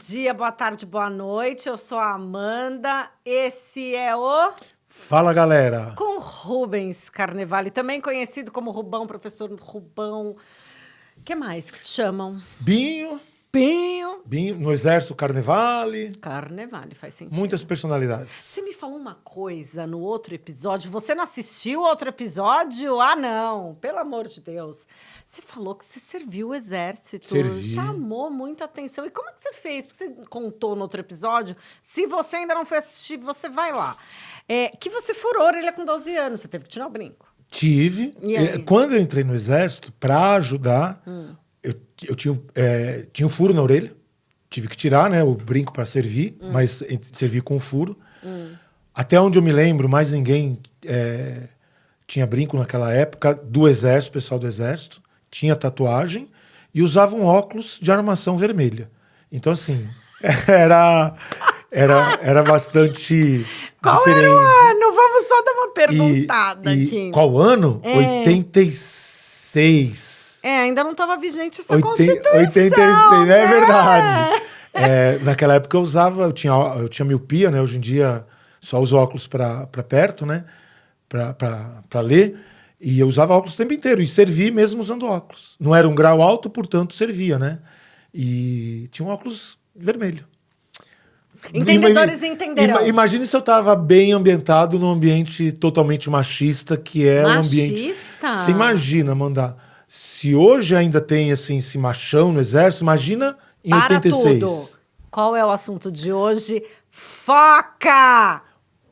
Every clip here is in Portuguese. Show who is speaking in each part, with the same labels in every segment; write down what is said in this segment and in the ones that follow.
Speaker 1: dia, boa tarde, boa noite. Eu sou a Amanda. Esse é o
Speaker 2: Fala, galera.
Speaker 1: Com Rubens Carnevale, também conhecido como Rubão, professor Rubão. O que mais que te chamam?
Speaker 2: Binho, no Exército Carnevale.
Speaker 1: Carnevale, faz sentido.
Speaker 2: Muitas personalidades.
Speaker 1: Você me falou uma coisa no outro episódio. Você não assistiu o outro episódio? Ah, não. Pelo amor de Deus. Você falou que você serviu o Exército.
Speaker 2: Servi.
Speaker 1: Chamou muita atenção. E como é que você fez? Porque você contou no outro episódio. Se você ainda não foi assistir, você vai lá. Que você furou a orelha com 12 anos. Você teve que tirar o brinco.
Speaker 2: Tive.
Speaker 1: E aí?
Speaker 2: Quando eu entrei no Exército, para ajudar, eu tinha um furo na orelha. Tive que tirar, né, o brinco para servir, mas servir com furo. Até onde eu me lembro, mais ninguém tinha brinco naquela época do Exército, pessoal do Exército. Tinha tatuagem e usava um óculos de armação vermelha. Então, assim, era bastante
Speaker 1: Qual
Speaker 2: diferente.
Speaker 1: era o ano? Vamos só dar uma perguntada aqui.
Speaker 2: Qual ano? 86.
Speaker 1: Ainda não estava vigente essa
Speaker 2: 86,
Speaker 1: Constituição.
Speaker 2: né? É verdade. Naquela época eu usava, eu tinha miopia, né? Hoje em dia só uso óculos para perto, né? Para ler. E eu usava óculos o tempo inteiro. E servi mesmo usando óculos. Não era um grau alto, portanto servia, né? E tinha um óculos vermelho.
Speaker 1: Entendedores entenderão.
Speaker 2: Imagine se eu estava bem ambientado num ambiente totalmente machista, que é um ambiente...
Speaker 1: Machista?
Speaker 2: Você imagina, Amanda, se hoje ainda tem assim, esse machão no Exército, imagina em
Speaker 1: Para
Speaker 2: 86.
Speaker 1: tudo. Qual é o assunto de hoje? Foca!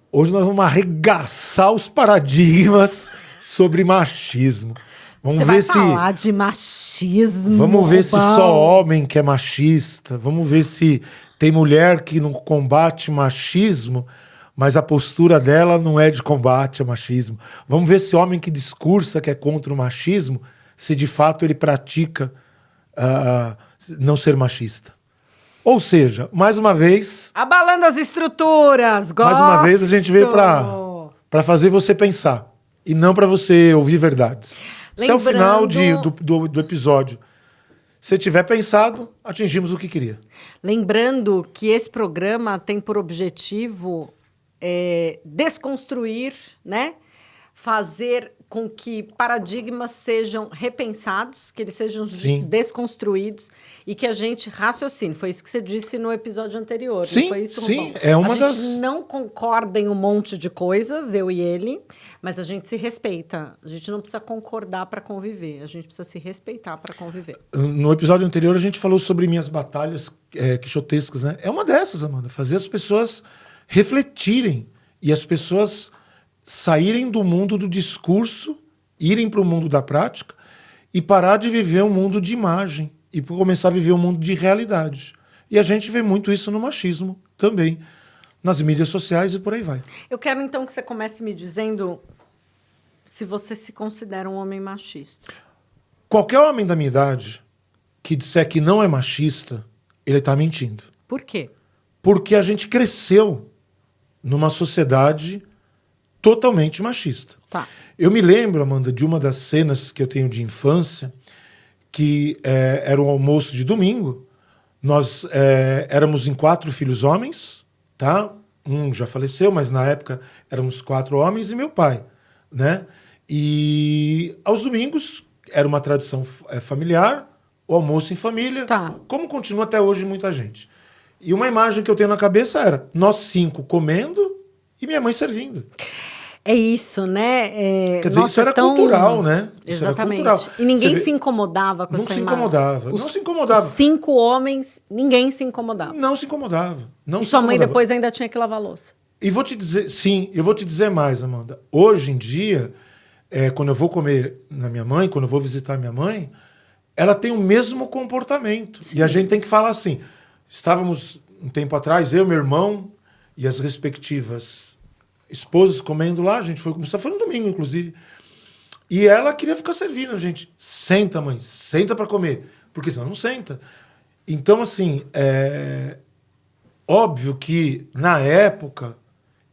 Speaker 2: Hoje nós vamos arregaçar os paradigmas sobre machismo. Vamos
Speaker 1: Você
Speaker 2: ver
Speaker 1: vai
Speaker 2: se
Speaker 1: falar de machismo.
Speaker 2: Vamos ver se
Speaker 1: Rubão.
Speaker 2: só homem que é machista. Vamos ver se tem mulher que não combate machismo, mas a postura dela não é de combate ao machismo. Vamos ver se homem que discursa que é contra o machismo, se de fato ele pratica não ser machista. Ou seja, mais uma vez...
Speaker 1: Abalando as estruturas. Gosto.
Speaker 2: Mais uma vez a gente veio para fazer você pensar e não para você ouvir verdades. Se ao final do episódio você tiver pensado, atingimos o que queria.
Speaker 1: Lembrando que esse programa tem por objetivo desconstruir, né? Fazer com que paradigmas sejam repensados, que eles sejam desconstruídos e que a gente raciocine. Foi isso que você disse no episódio anterior.
Speaker 2: Sim,
Speaker 1: não foi isso,
Speaker 2: sim.
Speaker 1: Rubão?
Speaker 2: É uma
Speaker 1: a gente não concorda em um monte de coisas, eu e ele, mas a gente se respeita. A gente não precisa concordar para conviver, a gente precisa se respeitar para conviver.
Speaker 2: No episódio anterior a gente falou sobre minhas batalhas quixotescas, né? É uma dessas, Amanda. Fazer as pessoas refletirem e as pessoas saírem do mundo do discurso, irem para o mundo da prática e parar de viver um mundo de imagem e começar a viver um mundo de realidade. E a gente vê muito isso no machismo também, nas mídias sociais e por aí vai.
Speaker 1: Eu quero então que você comece me dizendo se você se considera um homem machista.
Speaker 2: Qualquer homem da minha idade que disser que não é machista, ele está mentindo.
Speaker 1: Por quê?
Speaker 2: Porque a gente cresceu numa sociedade totalmente machista.
Speaker 1: Tá.
Speaker 2: Eu me lembro, Amanda, de uma das cenas que eu tenho de infância, que era um almoço de domingo. Nós éramos em 4 filhos homens, tá? Um já faleceu, mas na época éramos 4 homens e meu pai, né? E aos domingos era uma tradição familiar, o almoço em família, como continua até hoje muita gente. E uma imagem que eu tenho na cabeça era nós 5 comendo e minha mãe servindo.
Speaker 1: É isso, né?
Speaker 2: Quer dizer, isso era cultural, né? Isso
Speaker 1: Exatamente.
Speaker 2: era cultural.
Speaker 1: E ninguém se incomodava com essa imagem.
Speaker 2: Não se incomodava.
Speaker 1: 5 homens, ninguém se incomodava.
Speaker 2: Não se incomodava.
Speaker 1: E sua mãe depois ainda tinha que lavar a louça.
Speaker 2: E vou te dizer, sim, eu vou te dizer mais, Amanda. Hoje em dia, quando eu vou comer na minha mãe, quando eu vou visitar minha mãe, ela tem o mesmo comportamento. Sim. E a gente tem que falar assim, estávamos um tempo atrás, eu, meu irmão e as respectivas esposas comendo lá, a gente foi começar, foi no domingo, inclusive. E ela queria ficar servindo, a gente. Senta, mãe, senta para comer. Porque senão não senta. Então, assim, óbvio que, na época,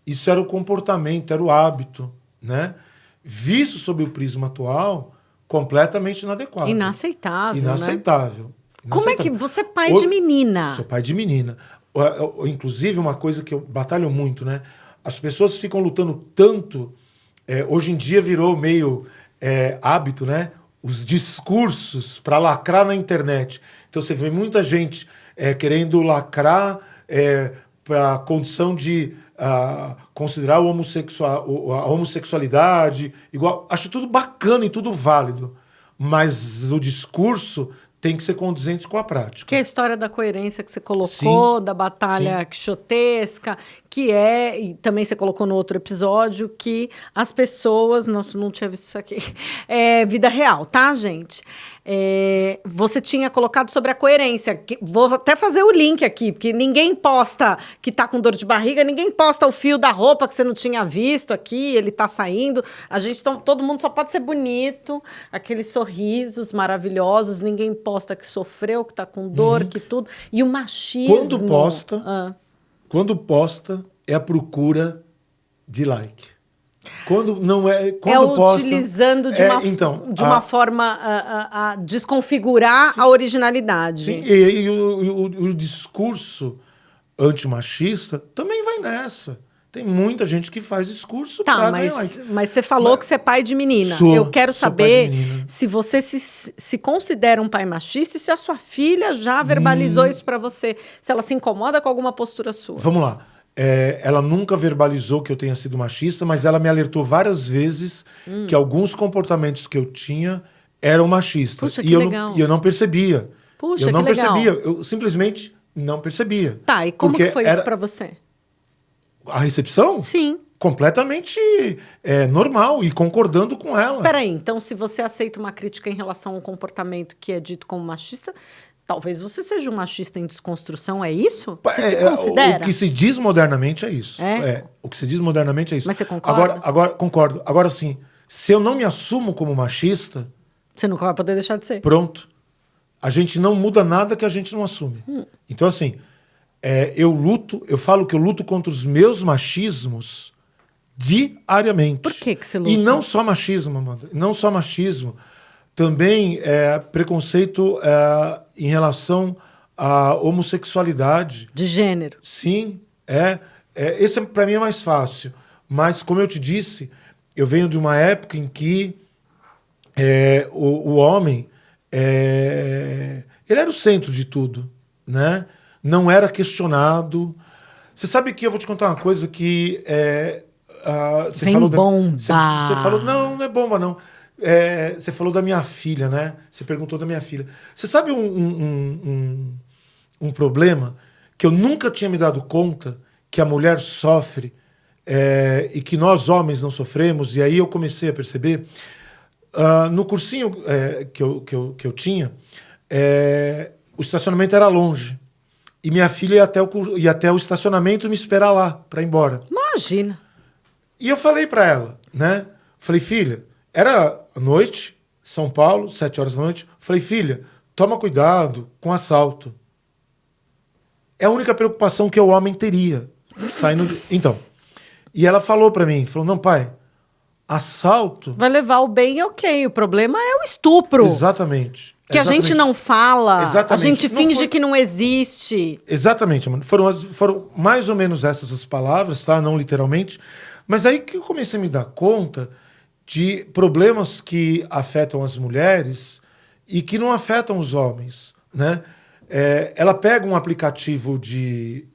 Speaker 2: isso era o comportamento, era o hábito, né? Visto sob o prisma atual, completamente inadequado.
Speaker 1: Inaceitável,
Speaker 2: Inaceitável.
Speaker 1: né? Como é que você é pai de menina?
Speaker 2: Sou pai de menina. Inclusive, uma coisa que eu batalho muito, né? As pessoas ficam lutando tanto. Hoje em dia virou meio hábito, né? Os discursos para lacrar na internet. Então você vê muita gente querendo lacrar para a condição de considerar a homossexualidade igual. Acho tudo bacana e tudo válido, mas o discurso tem que ser condizente com a prática.
Speaker 1: Que é a história da coerência que você colocou, da batalha quixotesca, e também você colocou no outro episódio, que as pessoas... Nossa, não tinha visto isso aqui. É vida real, tá, gente? Você tinha colocado sobre a coerência. Vou até fazer o link aqui, porque ninguém posta que tá com dor de barriga, ninguém posta o fio da roupa que você não tinha visto aqui, ele tá saindo. Todo mundo só pode ser bonito, aqueles sorrisos maravilhosos, ninguém posta que sofreu, que tá com dor, que tudo. E o machismo...
Speaker 2: Quando posta, é a procura de like. Quando não é...
Speaker 1: utilizando de uma forma a desconfigurar a originalidade.
Speaker 2: Sim, e o discurso antimachista também vai nessa. Tem muita gente que faz discurso para ganhar like.
Speaker 1: Mas você falou que você é pai de menina. Eu quero saber se você se considera um pai machista e se a sua filha já verbalizou isso para você. Se ela se incomoda com alguma postura sua.
Speaker 2: Vamos lá. Ela nunca verbalizou que eu tenha sido machista, mas ela me alertou várias vezes que alguns comportamentos que eu tinha eram machistas.
Speaker 1: Puxa, que legal.
Speaker 2: E eu não percebia.
Speaker 1: Puxa,
Speaker 2: eu não
Speaker 1: que legal.
Speaker 2: percebia. Eu simplesmente não percebia.
Speaker 1: Tá, e como que foi isso para você?
Speaker 2: A recepção?
Speaker 1: Sim.
Speaker 2: Completamente normal e concordando com ela.
Speaker 1: Peraí, então se você aceita uma crítica em relação a um comportamento que é dito como machista, talvez você seja um machista em desconstrução, é isso? Você se considera?
Speaker 2: O que se diz modernamente é isso. O que se diz modernamente é isso.
Speaker 1: Mas você concorda?
Speaker 2: Agora, concordo. Agora sim, se eu não me assumo como machista...
Speaker 1: Você nunca vai poder deixar de ser.
Speaker 2: Pronto. A gente não muda nada que a gente não assume. Então, assim... eu falo que eu luto contra os meus machismos diariamente.
Speaker 1: Por que você luta?
Speaker 2: E não só machismo, Amanda. Não só machismo. Também preconceito em relação à homossexualidade.
Speaker 1: De gênero.
Speaker 2: Sim. Esse para mim é mais fácil. Mas, como eu te disse, eu venho de uma época em que o homem ele era o centro de tudo, né? Não era questionado. Você sabe que eu vou te contar uma coisa que... você falou
Speaker 1: bomba.
Speaker 2: Você falou... Não é bomba, não. Você falou da minha filha, né? Você perguntou da minha filha. Você sabe um problema que eu nunca tinha me dado conta que a mulher sofre e que nós homens não sofremos? E aí eu comecei a perceber. No cursinho que eu tinha, o estacionamento era longe. E minha filha ia até o estacionamento me esperar lá, para ir embora.
Speaker 1: Imagina.
Speaker 2: E eu falei para ela, né? Falei, filha, era noite, São Paulo, 7 horas da noite. Falei, filha, toma cuidado com assalto. É a única preocupação que o homem teria. Então, e ela falou para mim, falou, não, pai, assalto...
Speaker 1: Vai levar o bem, ok. O problema é o estupro.
Speaker 2: Exatamente.
Speaker 1: Que a gente não fala,
Speaker 2: Exatamente.
Speaker 1: A gente finge que não existe.
Speaker 2: Exatamente, mano. Foram mais ou menos essas as palavras, tá? Não literalmente. Mas aí que eu comecei a me dar conta de problemas que afetam as mulheres e que não afetam os homens, né? Ela pega um aplicativo de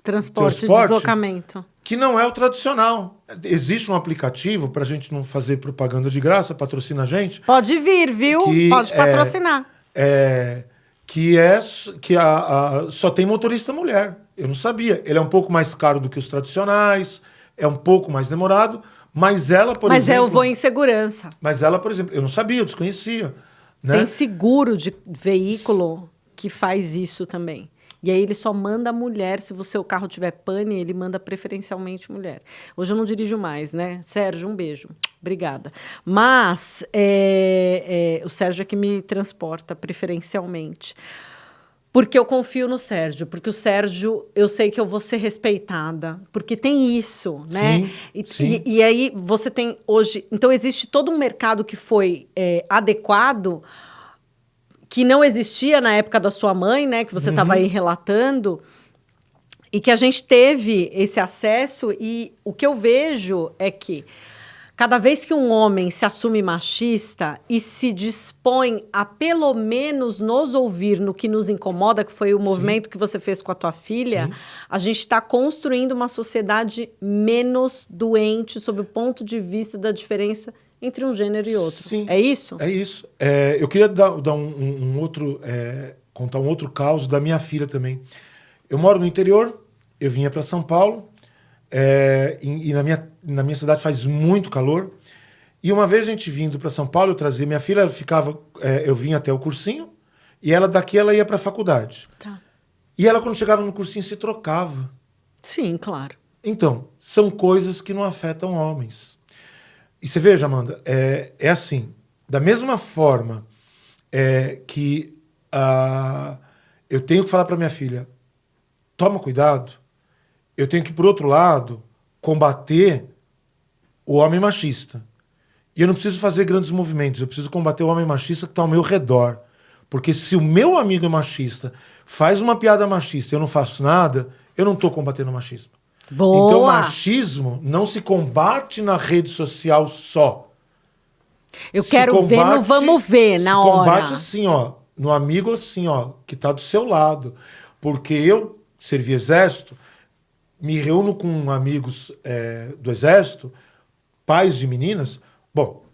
Speaker 1: transporte, deslocamento,
Speaker 2: que não é o tradicional. Existe um aplicativo, para a gente não fazer propaganda de graça, patrocina a gente.
Speaker 1: Pode vir, viu? Pode patrocinar.
Speaker 2: Que só tem motorista mulher. Eu não sabia. Ele é um pouco mais caro do que os tradicionais, é um pouco mais demorado, mas ela, por exemplo... Mas
Speaker 1: eu vou em segurança.
Speaker 2: Mas ela, por exemplo, eu não sabia, eu desconhecia. Né?
Speaker 1: Tem seguro de veículo que faz isso também. E aí ele só manda mulher, se o carro tiver pane, ele manda preferencialmente mulher. Hoje eu não dirijo mais, né? Sérgio, um beijo. Obrigada. Mas o Sérgio é que me transporta preferencialmente. Porque eu confio no Sérgio. Porque o Sérgio, eu sei que eu vou ser respeitada. Porque tem isso, né?
Speaker 2: Sim.
Speaker 1: E aí você tem hoje... Então existe todo um mercado que foi adequado... que não existia na época da sua mãe, né? Que você estava aí relatando. E que a gente teve esse acesso. E o que eu vejo é que cada vez que um homem se assume machista e se dispõe a pelo menos nos ouvir no que nos incomoda, que foi o movimento que você fez com a tua filha, a gente está construindo uma sociedade menos doente sob o ponto de vista da diferença entre um gênero e outro.
Speaker 2: Sim,
Speaker 1: é isso?
Speaker 2: É isso. Eu queria dar um outro, contar um outro caso da minha filha também. Eu moro no interior, eu vinha para São Paulo, e na minha cidade faz muito calor. E uma vez a gente vindo para São Paulo, eu trazia minha filha, ela ficava, eu vinha até o cursinho, e daqui ela ia para a faculdade.
Speaker 1: Tá.
Speaker 2: E ela, quando chegava no cursinho, se trocava.
Speaker 1: Sim, claro.
Speaker 2: Então, são coisas que não afetam homens. E você veja, Amanda, é assim, da mesma forma que eu tenho que falar para minha filha, toma cuidado, eu tenho que, por outro lado, combater o homem machista. E eu não preciso fazer grandes movimentos, eu preciso combater o homem machista que está ao meu redor. Porque se o meu amigo é machista, faz uma piada machista e eu não faço nada, eu não estou combatendo o machismo.
Speaker 1: Boa.
Speaker 2: Então, o machismo não se combate na rede social só.
Speaker 1: Eu quero ver no vamos ver na hora.
Speaker 2: Se combate assim, ó, no amigo assim, ó, que está do seu lado. Porque eu servi exército, me reúno com amigos do exército, pais de meninas. Bom,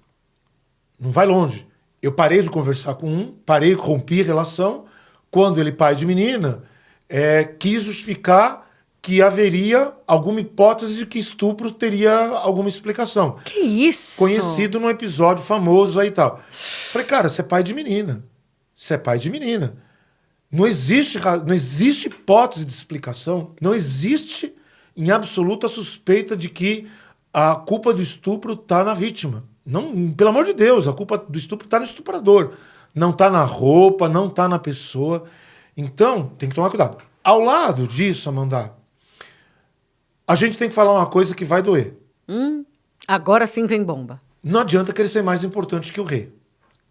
Speaker 2: não vai longe. Eu parei de conversar com um, rompi relação. Quando ele, pai de menina, quis justificar que haveria alguma hipótese de que estupro teria alguma explicação.
Speaker 1: Que isso?
Speaker 2: Conhecido num episódio famoso aí e tal. Falei, cara, você é pai de menina. Você é pai de menina. Não existe hipótese de explicação, não existe em absoluta suspeita de que a culpa do estupro está na vítima. Não, pelo amor de Deus, a culpa do estupro está no estuprador. Não está na roupa, não está na pessoa. Então, tem que tomar cuidado. Ao lado disso, Amanda, a gente tem que falar uma coisa que vai doer.
Speaker 1: Agora sim vem bomba.
Speaker 2: Não adianta querer ser mais importante que o rei,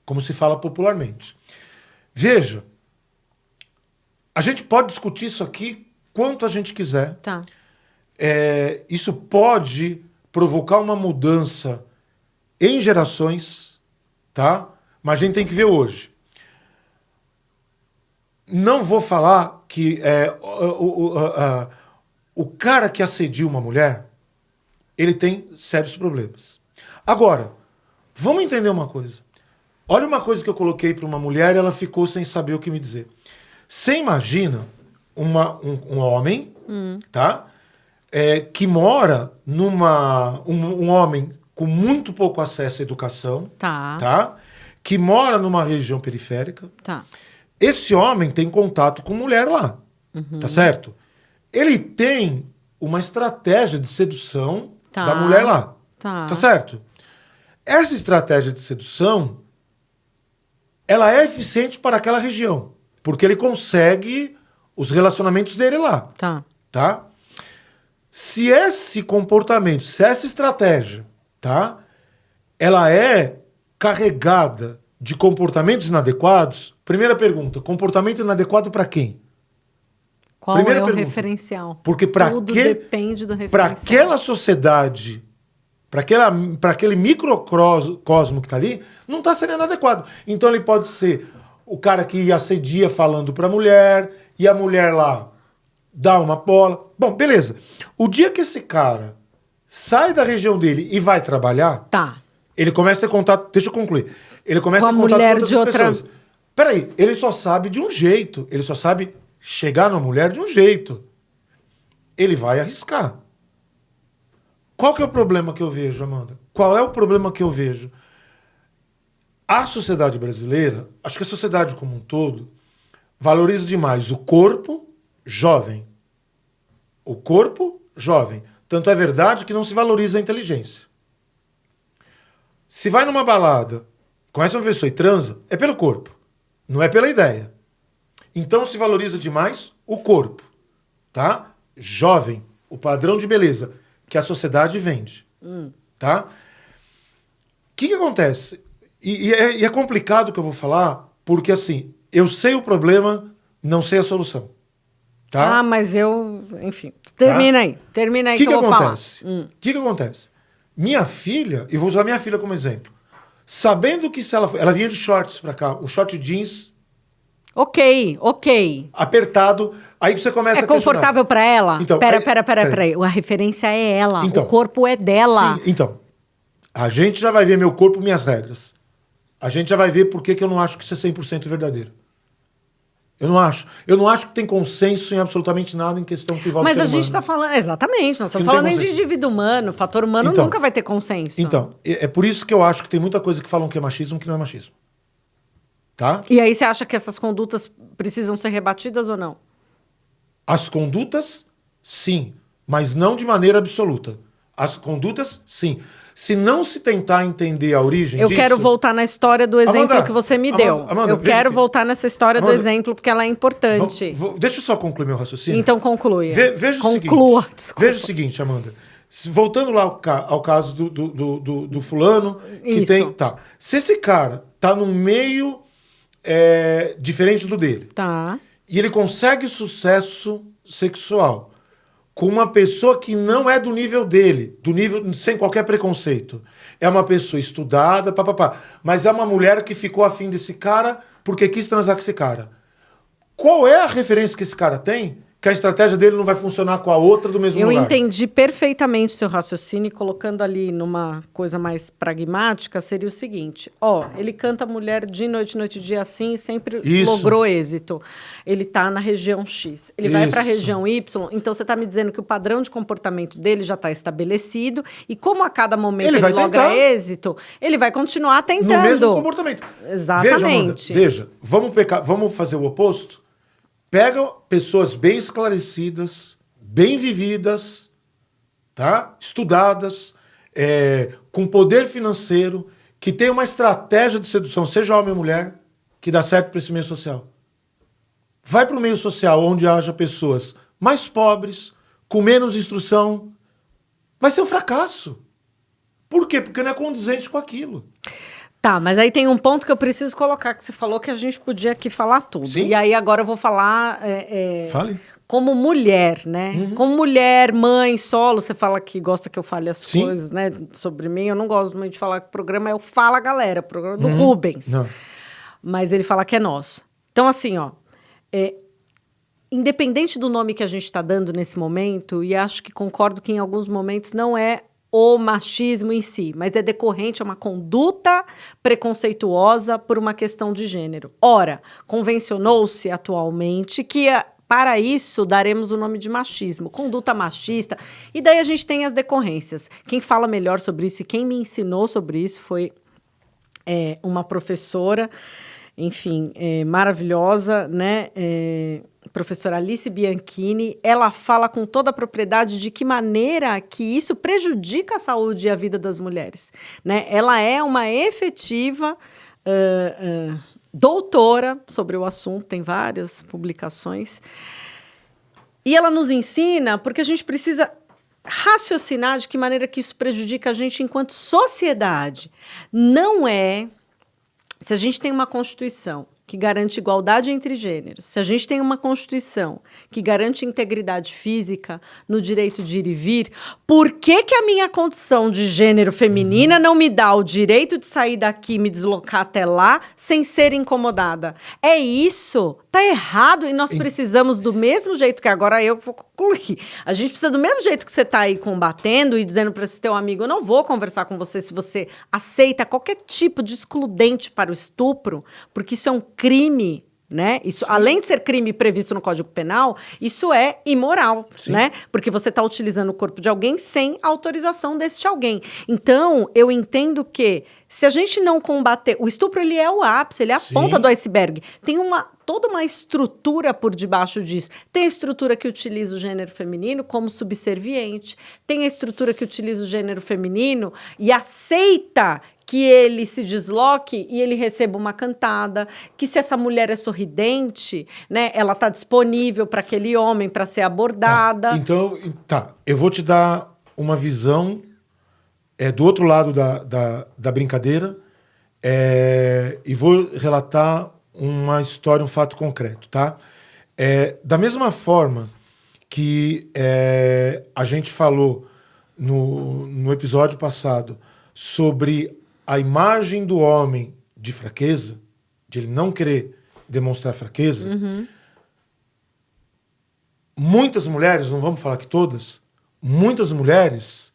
Speaker 2: como se fala popularmente. Veja, a gente pode discutir isso aqui quanto a gente quiser.
Speaker 1: Tá.
Speaker 2: Isso pode provocar uma mudança em gerações, tá? Mas a gente tem que ver hoje. Não vou falar que o cara que assedia uma mulher, ele tem sérios problemas. Agora, vamos entender uma coisa. Olha uma coisa que eu coloquei para uma mulher e ela ficou sem saber o que me dizer. Você imagina um homem, tá? Que mora um homem com muito pouco acesso à educação, tá? Que mora numa região periférica.
Speaker 1: Tá.
Speaker 2: Esse homem tem contato com mulher lá, tá certo? Ele tem uma estratégia de sedução da mulher lá, tá certo? Essa estratégia de sedução, ela é eficiente para aquela região, porque ele consegue os relacionamentos dele lá, tá? Se esse comportamento, se essa estratégia, tá? Ela é carregada de comportamentos inadequados. Primeira pergunta, comportamento inadequado para quem?
Speaker 1: Qual
Speaker 2: Primeira
Speaker 1: é o
Speaker 2: pergunta.
Speaker 1: referencial?
Speaker 2: Porque
Speaker 1: tudo depende do referencial.
Speaker 2: Para aquela sociedade, para aquele microcosmo que está ali, não está sendo adequado. Então ele pode ser o cara que assedia falando para a mulher, e a mulher lá dá uma bola. Bom, beleza. O dia que esse cara sai da região dele e vai trabalhar, ele começa a ter contato. Deixa eu concluir. Ele começa a ter contato com outras pessoas. Peraí, ele só sabe de um jeito. Ele só sabe chegar numa mulher de um jeito. Ele vai arriscar. Qual que é o problema que eu vejo, Amanda? Qual é o problema que eu vejo? A sociedade brasileira, acho que a sociedade como um todo, valoriza demais o corpo jovem. O corpo jovem. Tanto é verdade que não se valoriza a inteligência. Se vai numa balada, conhece uma pessoa e transa, é pelo corpo, não é pela ideia. Então se valoriza demais o corpo, tá? Jovem, o padrão de beleza que a sociedade vende, tá? O que acontece? E é complicado o que eu vou falar, Porque, assim, eu sei o problema, não sei a solução. Tá?
Speaker 1: Ah, mas enfim, termina aí que eu vou
Speaker 2: acontece?
Speaker 1: falar.
Speaker 2: O que acontece? Minha filha, e vou usar minha filha como exemplo, sabendo que se ela vinha de shorts pra cá, um short jeans
Speaker 1: Ok.
Speaker 2: apertado, aí você começa
Speaker 1: É
Speaker 2: a questionar.
Speaker 1: confortável pra ela?
Speaker 2: Então,
Speaker 1: Pera. A referência é ela. O corpo é dela.
Speaker 2: Sim, então. A gente já vai ver meu corpo, minhas regras. A gente já vai ver por que eu não acho que isso é 100% verdadeiro. Eu não acho. Eu não acho que tem consenso em absolutamente nada em questão que envolve
Speaker 1: Mas
Speaker 2: ser
Speaker 1: a gente
Speaker 2: humano.
Speaker 1: está falando... Exatamente. Nós estamos
Speaker 2: não tem
Speaker 1: falando de
Speaker 2: consenso.
Speaker 1: indivíduo humano. O fator humano
Speaker 2: Então,
Speaker 1: nunca vai ter consenso.
Speaker 2: Então, é por isso que eu acho que tem muita coisa que falam que é machismo que não é machismo. Tá?
Speaker 1: E aí você acha que essas condutas precisam ser rebatidas ou não?
Speaker 2: As condutas, sim. Mas não de maneira absoluta. As condutas, sim. Se não se tentar entender a origem
Speaker 1: Eu
Speaker 2: disso...
Speaker 1: quero voltar na história do exemplo
Speaker 2: Amanda,
Speaker 1: que você me deu.
Speaker 2: Amanda,
Speaker 1: eu quero voltar nessa história do exemplo, porque ela é importante.
Speaker 2: Deixa eu só concluir meu raciocínio.
Speaker 1: Então conclui.
Speaker 2: Veja
Speaker 1: Conclua,
Speaker 2: o seguinte.
Speaker 1: desculpa.
Speaker 2: Veja o seguinte, Amanda. Voltando lá ao caso do fulano que
Speaker 1: Isso.
Speaker 2: tem... Tá. Se esse cara tá num meio diferente do dele,
Speaker 1: Tá.
Speaker 2: e ele consegue sucesso sexual com uma pessoa que não é do nível dele, sem qualquer preconceito. É uma pessoa estudada, papapá. Mas é uma mulher que ficou afim desse cara porque quis transar com esse cara. Qual é a referência que esse cara tem que a estratégia dele não vai funcionar com a outra do mesmo lugar?
Speaker 1: Eu entendi perfeitamente o seu raciocínio e colocando ali numa coisa mais pragmática, seria o seguinte. Ele canta mulher de noite e dia assim e sempre logrou êxito. Ele tá na região X. Ele vai para a região Y, então você tá me dizendo que o padrão de comportamento dele já está estabelecido e como a cada momento ele logra êxito, ele vai continuar tentando.
Speaker 2: No mesmo comportamento.
Speaker 1: Exatamente.
Speaker 2: Veja, vamos fazer o oposto? Pega pessoas bem esclarecidas, bem vividas, tá? Estudadas, com poder financeiro, que tem uma estratégia de sedução, seja homem ou mulher, que dá certo para esse meio social. Vai para o meio social onde haja pessoas mais pobres, com menos instrução. Vai ser um fracasso. Por quê? Porque não é condizente com aquilo.
Speaker 1: Tá, mas aí tem um ponto que eu preciso colocar, que você falou que a gente podia aqui falar tudo.
Speaker 2: Sim.
Speaker 1: E aí agora eu vou falar
Speaker 2: Fale.
Speaker 1: como mulher, né?
Speaker 2: Uhum.
Speaker 1: Como mulher, mãe, solo, você fala que gosta que eu fale as
Speaker 2: Sim.
Speaker 1: coisas, né? Sobre mim, eu não gosto muito de falar que o programa é o Fala Galera, o programa do Rubens.
Speaker 2: Não.
Speaker 1: Mas ele fala que é nosso. Então, assim, independente do nome que a gente está dando nesse momento, e acho que concordo que em alguns momentos não é o machismo em si, mas é decorrente a uma conduta preconceituosa por uma questão de gênero. Ora, convencionou-se atualmente que para isso daremos o nome de machismo, conduta machista, e daí a gente tem as decorrências. Quem fala melhor sobre isso e quem me ensinou sobre isso foi uma professora, enfim, maravilhosa, né? Professora Alice Bianchini. Ela fala com toda a propriedade de que maneira que isso prejudica a saúde e a vida das mulheres, né? Ela é uma efetiva doutora sobre o assunto, tem várias publicações. E ela nos ensina, porque a gente precisa raciocinar de que maneira que isso prejudica a gente enquanto sociedade. Não é... Se a gente tem uma Constituição que garante igualdade entre gêneros, se a gente tem uma Constituição que garante integridade física no direito de ir e vir, por que a minha condição de gênero feminina não me dá o direito de sair daqui e me deslocar até lá sem ser incomodada? É isso. Tá errado e nós precisamos do mesmo jeito que agora eu vou concluir. A gente precisa do mesmo jeito que você tá aí combatendo e dizendo para esse teu amigo, eu não vou conversar com você se você aceita qualquer tipo de excludente para o estupro, porque isso é um crime, né? Isso, além de ser crime previsto no Código Penal, isso é imoral, né? Porque você está utilizando o corpo de alguém sem autorização deste alguém. Então, eu entendo que se a gente não combater... O estupro, ele é o ápice, ele é a ponta do iceberg. Tem toda uma estrutura por debaixo disso. Tem a estrutura que utiliza o gênero feminino como subserviente. Tem a estrutura que utiliza o gênero feminino e aceita que ele se desloque e ele receba uma cantada, que se essa mulher é sorridente, né, ela está disponível para aquele homem para ser abordada.
Speaker 2: Eu vou te dar uma visão do outro lado da brincadeira e vou relatar uma história, um fato concreto, tá? Da mesma forma que a gente falou no episódio passado sobre a imagem do homem de fraqueza, de ele não querer demonstrar fraqueza, muitas mulheres, não vamos falar que todas, muitas mulheres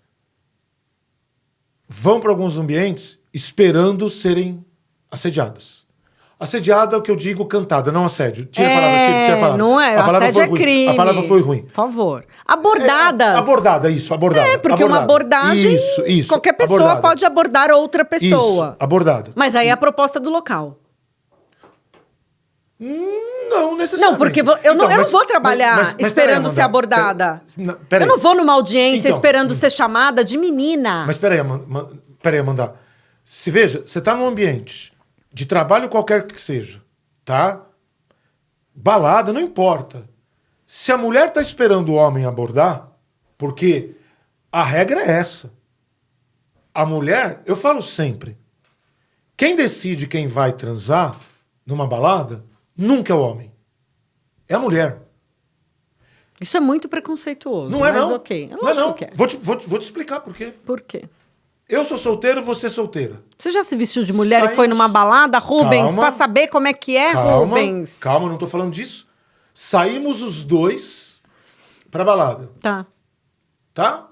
Speaker 2: vão para alguns ambientes esperando serem assediadas. Assediada é o que eu digo cantada, não assédio. Tira a palavra.
Speaker 1: Não é,
Speaker 2: a palavra
Speaker 1: assédio
Speaker 2: foi
Speaker 1: é crime.
Speaker 2: A palavra foi ruim.
Speaker 1: Por favor. Abordadas.
Speaker 2: Abordada.
Speaker 1: Porque uma abordagem,
Speaker 2: isso,
Speaker 1: qualquer pessoa
Speaker 2: abordada.
Speaker 1: pode abordar outra pessoa.
Speaker 2: Isso, abordada.
Speaker 1: Mas aí é a proposta do local.
Speaker 2: Não necessariamente.
Speaker 1: Não, porque eu não vou trabalhar esperando ser abordada. Eu não vou numa audiência esperando ser chamada de menina.
Speaker 2: Mas peraí, Amanda. Se veja, você tá num ambiente de trabalho qualquer que seja, tá? Balada, não importa. Se a mulher tá esperando o homem abordar, porque a regra é essa. A mulher, eu falo sempre, quem decide quem vai transar numa balada nunca é o homem. É a mulher.
Speaker 1: Isso é muito preconceituoso.
Speaker 2: Não é,
Speaker 1: mas
Speaker 2: não.
Speaker 1: Ok.
Speaker 2: Não é, não.
Speaker 1: Que é.
Speaker 2: Vou te explicar por quê.
Speaker 1: Por quê?
Speaker 2: Eu sou solteiro, você é solteira.
Speaker 1: Você já se vestiu de mulher e foi numa balada, Rubens, pra saber como é que é, Rubens?
Speaker 2: Calma, não tô falando disso. Saímos os dois pra balada.
Speaker 1: Tá.
Speaker 2: Tá?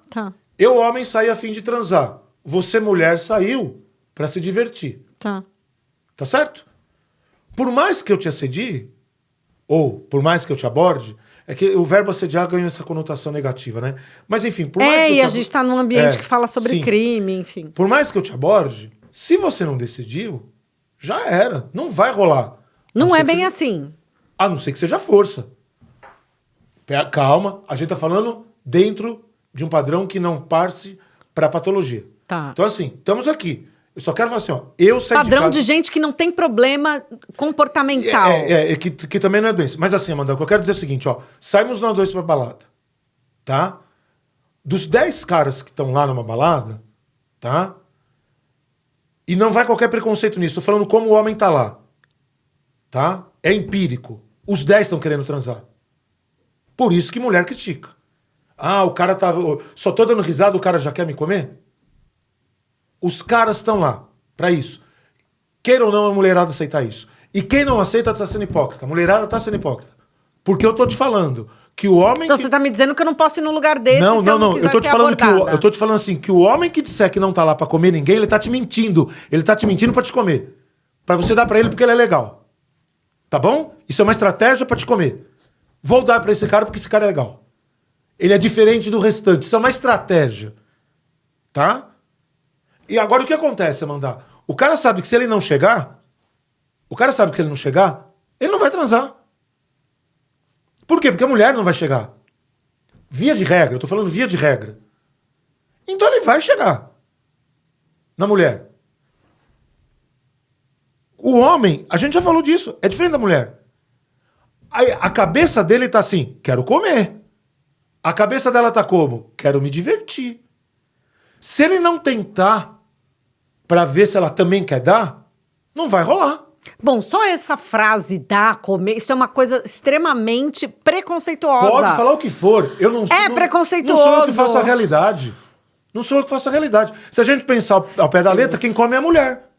Speaker 2: Eu, homem, saí a fim de transar. Você, mulher, saiu pra se divertir.
Speaker 1: Tá.
Speaker 2: Tá certo? Por mais que eu te assedie, ou por mais que eu te aborde, é que o verbo assediar ganhou essa conotação negativa, né? Mas enfim, por mais que
Speaker 1: e a gente tá num ambiente que fala sobre
Speaker 2: sim.
Speaker 1: crime, enfim.
Speaker 2: Por mais que eu te aborde, se você não decidiu, já era. Não vai rolar.
Speaker 1: Não é bem assim.
Speaker 2: A não ser que seja força. Calma, a gente tá falando dentro de um padrão que não passe pra patologia.
Speaker 1: Tá.
Speaker 2: Então assim, estamos aqui. Eu só quero falar assim, ó, eu saí
Speaker 1: Padrão
Speaker 2: de casa...
Speaker 1: de gente que não tem problema comportamental.
Speaker 2: Que também não é doença. Mas assim, Amanda, o que eu quero dizer é o seguinte, ó. Saímos nós dois pra balada, tá? Dos 10 caras que estão lá numa balada, tá? E não vai qualquer preconceito nisso. Tô falando como o homem tá lá, tá? É empírico. Os 10 estão querendo transar. Por isso que mulher critica. Ah, o cara tá... Só tô dando risada, o cara já quer me comer? Os caras estão lá pra isso. Queira ou não a mulherada aceitar isso. E quem não aceita tá sendo hipócrita. A mulherada tá sendo hipócrita. Porque eu tô te falando que o homem...
Speaker 1: Então você tá me dizendo que eu não posso ir num lugar desse se eu não quiser
Speaker 2: eu tô te
Speaker 1: ser
Speaker 2: falando
Speaker 1: abordada.
Speaker 2: eu tô te falando assim, que o homem que disser que não tá lá pra comer ninguém, ele tá te mentindo. Ele tá te mentindo pra te comer. Pra você dar pra ele porque ele é legal. Tá bom? Isso é uma estratégia pra te comer. Vou dar pra esse cara porque esse cara é legal. Ele é diferente do restante. Isso é uma estratégia. Tá? E agora o que acontece, Amanda? O cara sabe que se ele não chegar, ele não vai transar. Por quê? Porque a mulher não vai chegar. Via de regra, eu tô falando via de regra. Então ele vai chegar na mulher. O homem, a gente já falou disso, é diferente da mulher. A cabeça dele tá assim, quero comer. A cabeça dela tá como? Quero me divertir. Se ele não tentar pra ver se ela também quer dar, não vai rolar.
Speaker 1: Bom, só essa frase dar, comer, isso é uma coisa extremamente preconceituosa.
Speaker 2: Pode falar o que for. Eu não
Speaker 1: preconceituoso.
Speaker 2: Não sou eu que faço a realidade. Não sou eu que faço a realidade. Se a gente pensar ao pé da letra, quem come é a mulher.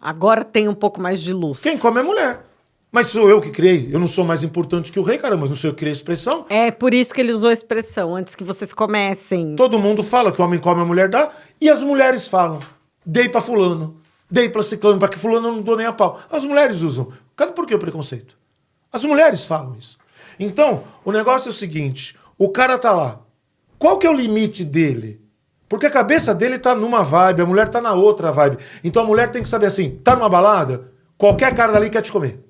Speaker 1: Agora tem um pouco mais de luz.
Speaker 2: Quem come é a mulher. Mas sou eu que criei. Eu não sou mais importante que o rei, caramba. Não sou eu que criei a expressão.
Speaker 1: É por isso que ele usou a expressão, antes que vocês comecem.
Speaker 2: Todo mundo fala que o homem come, a mulher dá. E as mulheres falam. Dei pra fulano. Dei pra ciclano. Pra que fulano eu não dou nem a pau. As mulheres usam. Por que o preconceito? As mulheres falam isso. Então, o negócio é o seguinte. O cara tá lá. Qual que é o limite dele? Porque a cabeça dele tá numa vibe, a mulher tá na outra vibe. Então a mulher tem que saber assim, tá numa balada, qualquer cara dali quer te comer.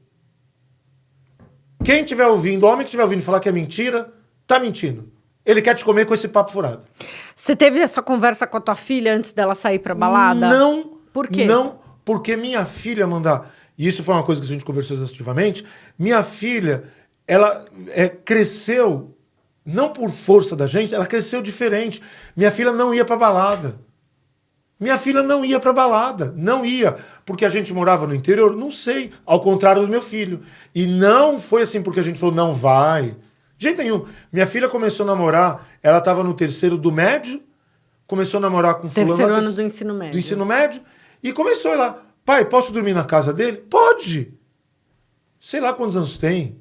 Speaker 2: Quem estiver ouvindo, o homem que estiver ouvindo falar que é mentira, tá mentindo. Ele quer te comer com esse papo furado.
Speaker 1: Você teve essa conversa com a tua filha antes dela sair pra balada?
Speaker 2: Não.
Speaker 1: Por quê?
Speaker 2: Não, porque minha filha, Amanda, e isso foi uma coisa que a gente conversou exaustivamente, minha filha, ela cresceu, não por força da gente, ela cresceu diferente. Minha filha não ia pra balada. Minha filha não ia pra balada, não ia. Porque a gente morava no interior? Não sei. Ao contrário do meu filho. E não foi assim porque a gente falou, não vai. De jeito nenhum. Minha filha começou a namorar, ela estava no terceiro do médio, começou a namorar com fulano...
Speaker 1: Terceiro ano do ensino médio.
Speaker 2: Do ensino médio. E começou a ir lá. Pai, posso dormir na casa dele? Pode. Sei lá quantos anos tem.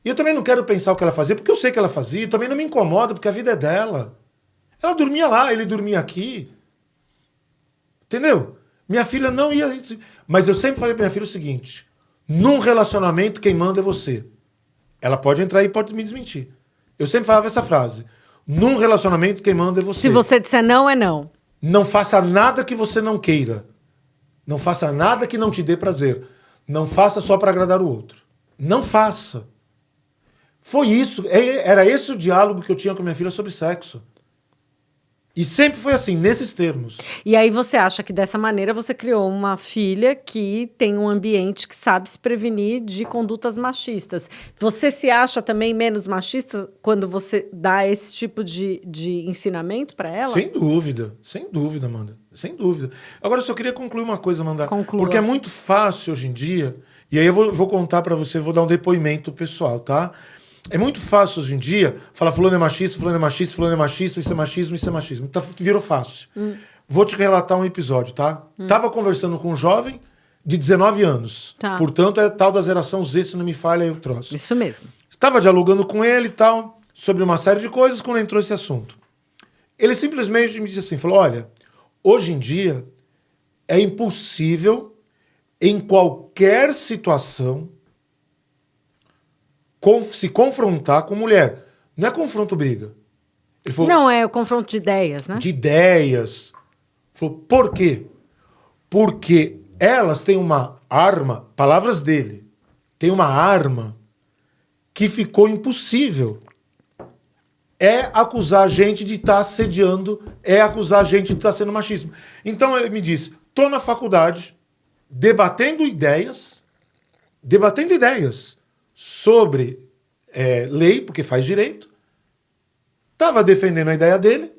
Speaker 2: E eu também não quero pensar o que ela fazia, porque eu sei que ela fazia. E também não me incomoda, porque a vida é dela. Ela dormia lá, ele dormia aqui. Entendeu? Minha filha não ia... Mas eu sempre falei pra minha filha o seguinte. Num relacionamento, quem manda é você. Ela pode entrar e pode me desmentir. Eu sempre falava essa frase. Num relacionamento, quem manda é você.
Speaker 1: Se você disser não, é não.
Speaker 2: Não faça nada que você não queira. Não faça nada que não te dê prazer. Não faça só para agradar o outro. Não faça. Foi isso. Era esse o diálogo que eu tinha com minha filha sobre sexo. E sempre foi assim, nesses termos.
Speaker 1: E aí você acha que dessa maneira você criou uma filha que tem um ambiente que sabe se prevenir de condutas machistas. Você se acha também menos machista quando você dá esse tipo de ensinamento para ela?
Speaker 2: Sem dúvida, Amanda. Sem dúvida. Agora, eu só queria concluir uma coisa, Amanda.
Speaker 1: Conclua.
Speaker 2: Porque é muito fácil hoje em dia, e aí eu vou contar para você, vou dar um depoimento pessoal, tá? É muito fácil hoje em dia falar fulano é machista, fulano é machista, fulano é machista, isso é machismo, isso é machismo. Então, virou fácil. Vou te relatar um episódio, tá? Tava conversando com um jovem de 19 anos.
Speaker 1: Tá.
Speaker 2: Portanto, é tal da geração Z, se não me falha aí o troço.
Speaker 1: Isso mesmo.
Speaker 2: Tava dialogando com ele e tal, sobre uma série de coisas, quando entrou esse assunto. Ele simplesmente me disse assim, falou, olha, hoje em dia é impossível, em qualquer situação, se confrontar com mulher. Não é confronto briga. Ele falou,
Speaker 1: Não, é o confronto de ideias, né?
Speaker 2: de ideias. Ele falou, por quê? Porque elas têm uma arma, palavras dele, tem uma arma que ficou impossível. É acusar a gente de estar assediando, é acusar a gente de estar sendo machismo. Então ele me disse, estou na faculdade debatendo ideias sobre lei, porque faz direito. Estava defendendo a ideia dele,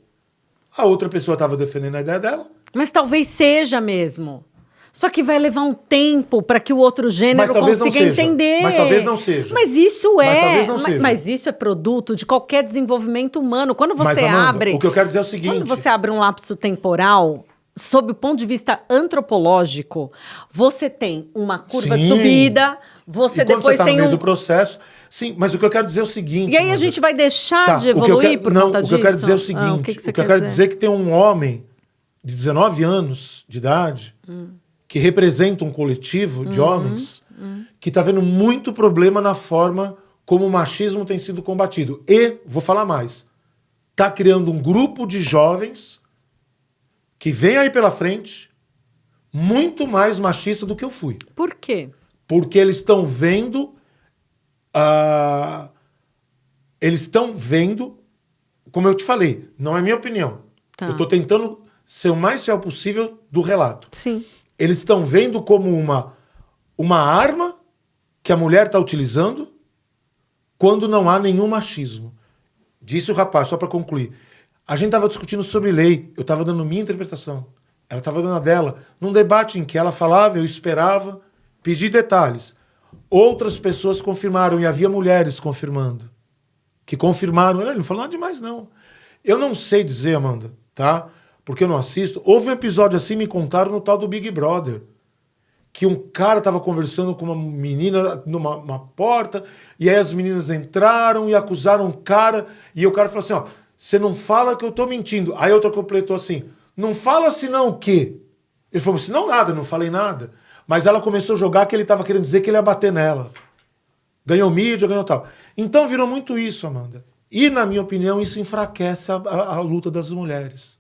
Speaker 2: a outra pessoa estava defendendo a ideia dela.
Speaker 1: Mas talvez seja mesmo. Só que vai levar um tempo para que o outro gênero
Speaker 2: Mas talvez não
Speaker 1: consiga
Speaker 2: seja.
Speaker 1: entender.
Speaker 2: Mas talvez não seja.
Speaker 1: Mas isso é.
Speaker 2: Mas talvez não seja.
Speaker 1: Mas isso é produto de qualquer desenvolvimento humano. Quando
Speaker 2: Mas,
Speaker 1: você
Speaker 2: Amanda,
Speaker 1: abre.
Speaker 2: o que eu quero dizer é o seguinte.
Speaker 1: Quando você abre um lapso temporal, sob o ponto de vista antropológico, você tem uma curva de
Speaker 2: Sim.
Speaker 1: subida, você
Speaker 2: E quando
Speaker 1: depois
Speaker 2: você tá
Speaker 1: tem
Speaker 2: no meio
Speaker 1: um.
Speaker 2: do processo. Sim, mas o que eu quero dizer é o seguinte.
Speaker 1: E aí a
Speaker 2: Amanda.
Speaker 1: gente vai deixar
Speaker 2: Tá,
Speaker 1: de
Speaker 2: o que eu
Speaker 1: evoluir
Speaker 2: quero-
Speaker 1: por
Speaker 2: não,
Speaker 1: conta
Speaker 2: o
Speaker 1: disso?
Speaker 2: que eu quero dizer é o seguinte.
Speaker 1: O que
Speaker 2: eu quero dizer é que tem um homem de 19 anos de idade que representa um coletivo de homens que está vendo muito problema na forma como o machismo tem sido combatido. E, vou falar mais, está criando um grupo de jovens que vem aí pela frente muito mais machista do que eu fui.
Speaker 1: Por quê?
Speaker 2: Porque eles estão vendo... eles estão vendo, como eu te falei, não é minha opinião.
Speaker 1: Tá.
Speaker 2: Eu estou tentando ser o mais fiel possível do relato.
Speaker 1: Sim.
Speaker 2: Eles estão vendo como uma arma que a mulher está utilizando quando não há nenhum machismo. Disse o rapaz, só para concluir. A gente estava discutindo sobre lei, eu estava dando minha interpretação. Ela estava dando a dela. Num debate em que ela falava, eu esperava, pedi detalhes. Outras pessoas confirmaram, e havia mulheres confirmando. Que confirmaram. Ele não falou nada demais, não. Eu não sei dizer, Amanda, tá? Porque eu não assisto. Houve um episódio assim, me contaram no tal do Big Brother. Que um cara estava conversando com uma menina numa porta, e aí as meninas entraram e acusaram um cara, e o cara falou assim, ó, você não fala que eu tô mentindo. Aí a outra completou assim, não fala senão o quê? Ele falou assim, não nada, não falei nada. Mas ela começou a jogar que ele estava querendo dizer que ele ia bater nela. Ganhou mídia, ganhou tal. Então virou muito isso, Amanda. E, na minha opinião, isso enfraquece a luta das mulheres.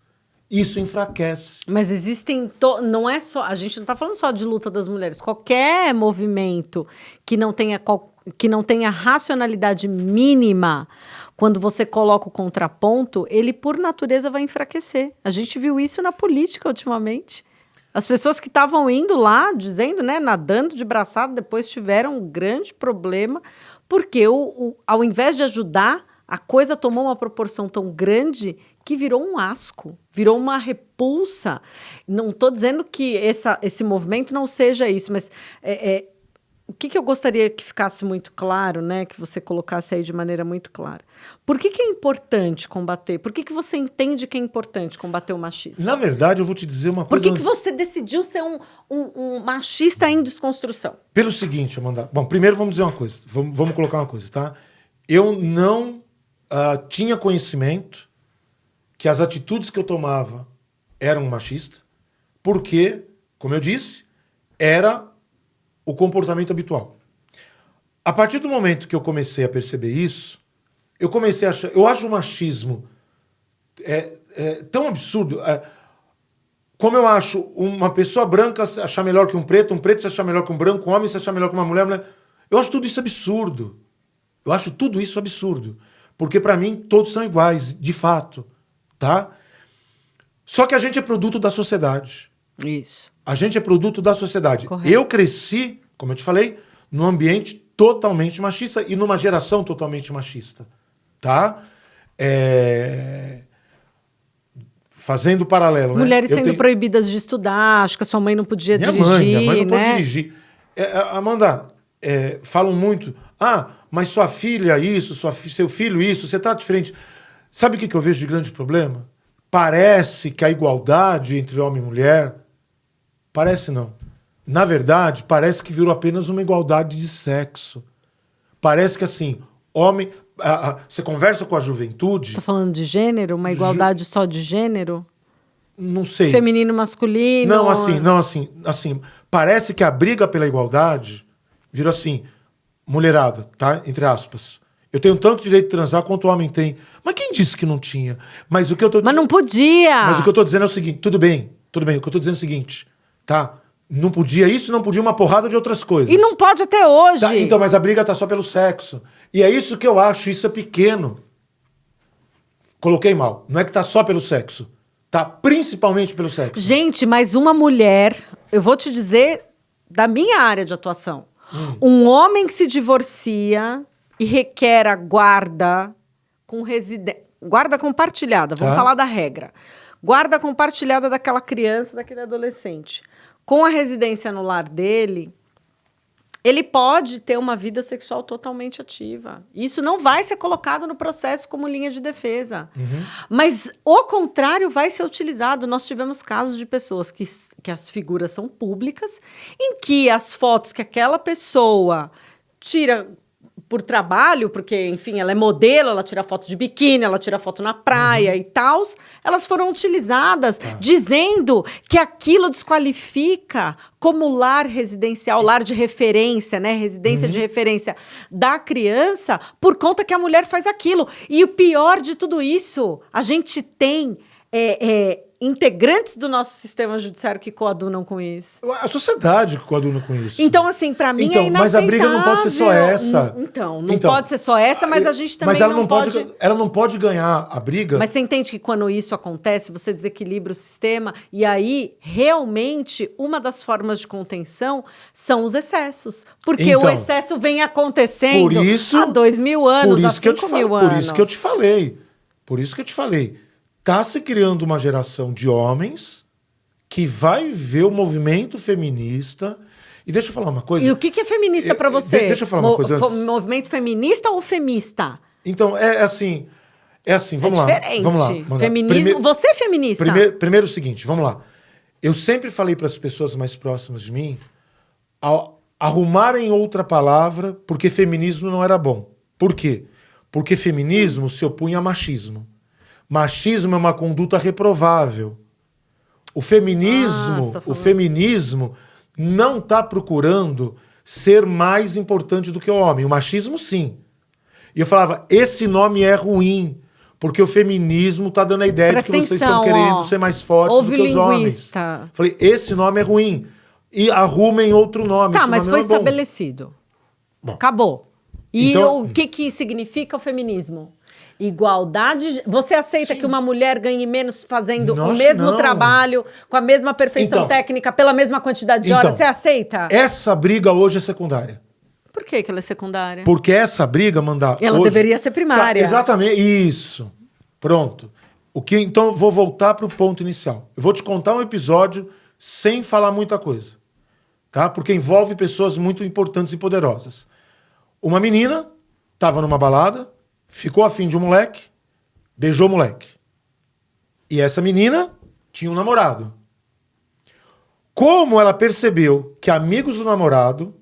Speaker 2: Isso enfraquece.
Speaker 1: Mas existem... Não é só... A gente não está falando só de luta das mulheres. Qualquer movimento que não tenha racionalidade mínima, quando você coloca o contraponto, ele, por natureza, vai enfraquecer. A gente viu isso na política ultimamente. As pessoas que estavam indo lá, dizendo, né, nadando de braçada, depois tiveram um grande problema, porque ao invés de ajudar, a coisa tomou uma proporção tão grande que virou um asco, virou uma repulsa. Não estou dizendo que esse movimento não seja isso, mas o que eu gostaria que ficasse muito claro, né? Que você colocasse aí de maneira muito clara. Por que é importante combater? Por que você entende que é importante combater o machismo?
Speaker 2: Na verdade, eu vou te dizer uma coisa...
Speaker 1: Por que você decidiu ser um machista em desconstrução?
Speaker 2: Pelo seguinte, Amanda. Bom, primeiro vamos dizer uma coisa. Vamos colocar uma coisa, tá? Eu não tinha conhecimento que as atitudes que eu tomava eram machistas, porque, como eu disse, era o comportamento habitual. A partir do momento que eu comecei a perceber isso, eu comecei a achar... Eu acho o machismo tão absurdo. Como eu acho uma pessoa branca se achar melhor que um preto se achar melhor que um branco, um homem se achar melhor que uma mulher. Eu acho tudo isso absurdo. Eu acho tudo isso absurdo. Porque, para mim, todos são iguais, de fato. Tá? Só que a gente é produto da sociedade.
Speaker 1: Isso.
Speaker 2: A gente é produto da sociedade.
Speaker 1: Correto.
Speaker 2: Eu cresci, como eu te falei, num ambiente totalmente machista e numa geração totalmente machista. Tá? Fazendo paralelo, né?
Speaker 1: Mulheres sendo proibidas de estudar, acho que a sua mãe não podia dirigir,
Speaker 2: minha mãe não
Speaker 1: né?
Speaker 2: pode dirigir. Amanda, falam muito, mas sua filha isso, seu filho isso, você trata diferente. Sabe o que eu vejo de grande problema? Parece que a igualdade entre homem e mulher, parece não. Na verdade, parece que virou apenas uma igualdade de sexo. Parece que assim, homem... você conversa com a juventude...
Speaker 1: Tá falando de gênero? Uma igualdade só de gênero?
Speaker 2: Não sei.
Speaker 1: Feminino, masculino?
Speaker 2: Não, assim. Parece que a briga pela igualdade virou assim, mulherada, tá? Entre aspas. Eu tenho tanto direito de transar quanto o homem tem. Mas quem disse que não tinha? Mas
Speaker 1: não podia!
Speaker 2: Mas o que eu tô dizendo é o seguinte, tudo bem. O que eu tô dizendo é o seguinte, tá? Não podia isso, não podia uma porrada de outras coisas.
Speaker 1: E não pode até hoje.
Speaker 2: Tá, então, mas a briga tá só pelo sexo. E é isso que eu acho, isso é pequeno. Coloquei mal. Não é que tá só pelo sexo. Tá principalmente pelo sexo.
Speaker 1: Gente, mas uma mulher, eu vou te dizer da minha área de atuação. Um homem que se divorcia e requer a guarda com guarda compartilhada, vamos falar da regra. Guarda compartilhada daquela criança, daquele adolescente. Com a residência no lar dele, ele pode ter uma vida sexual totalmente ativa. Isso não vai ser colocado no processo como linha de defesa. Mas o contrário vai ser utilizado. Nós tivemos casos de pessoas que as figuras são públicas, em que as fotos que aquela pessoa tira por trabalho, porque, enfim, ela é modelo, ela tira foto de biquíni, ela tira foto na praia e tal, elas foram utilizadas dizendo que aquilo desqualifica como lar residencial, lar de referência, né? Residência de referência da criança, por conta que a mulher faz aquilo. E o pior de tudo isso, a gente tem integrantes do nosso sistema judiciário que coadunam com isso.
Speaker 2: A sociedade que coaduna com isso.
Speaker 1: Então, assim, para mim é inaceitável.
Speaker 2: Mas a briga não pode ser só essa.
Speaker 1: Não pode ser só essa, mas a gente também
Speaker 2: ela não pode... Ela não pode ganhar a briga...
Speaker 1: Mas você entende que quando isso acontece, você desequilibra o sistema, e aí, realmente, uma das formas de contenção são os excessos. Porque o excesso vem acontecendo há 2.000 anos, há 5.000 anos.
Speaker 2: Por isso que eu te falei. Está se criando uma geração de homens que vai ver o movimento feminista. E deixa eu falar uma coisa.
Speaker 1: E o que é feminista para você?
Speaker 2: Deixa eu falar uma coisa antes.
Speaker 1: Movimento feminista ou femista?
Speaker 2: Então, é assim, vamos lá.
Speaker 1: Diferente.
Speaker 2: Vamos lá.
Speaker 1: Feminismo, você é feminista.
Speaker 2: Primeiro o seguinte, vamos lá. Eu sempre falei para as pessoas mais próximas de mim arrumarem outra palavra porque feminismo não era bom. Por quê? Porque feminismo se opunha a machismo. Machismo é uma conduta reprovável. O feminismo não está procurando ser mais importante do que o homem. O machismo, sim. E eu falava, esse nome é ruim, porque o feminismo está dando a ideia de que vocês estão querendo ser mais fortes do que os homens. Falei, esse nome é ruim. E arrumem outro nome.
Speaker 1: Tá, mas foi estabelecido.
Speaker 2: Bom.
Speaker 1: Acabou. E
Speaker 2: então,
Speaker 1: o que significa o feminismo? Igualdade. Você aceita que uma mulher ganhe menos fazendo o mesmo trabalho, com a mesma perfeição técnica, pela mesma quantidade de horas? Você aceita?
Speaker 2: Essa briga hoje é secundária.
Speaker 1: Por que ela é secundária?
Speaker 2: Porque essa briga,
Speaker 1: ela
Speaker 2: hoje,
Speaker 1: deveria ser primária.
Speaker 2: Exatamente. Isso. Pronto. Então, eu vou voltar para o ponto inicial. Eu vou te contar um episódio sem falar muita coisa, tá? Porque envolve pessoas muito importantes e poderosas. Uma menina estava numa balada, ficou afim de um moleque, beijou o moleque. E essa menina tinha um namorado. Como ela percebeu que amigos do namorado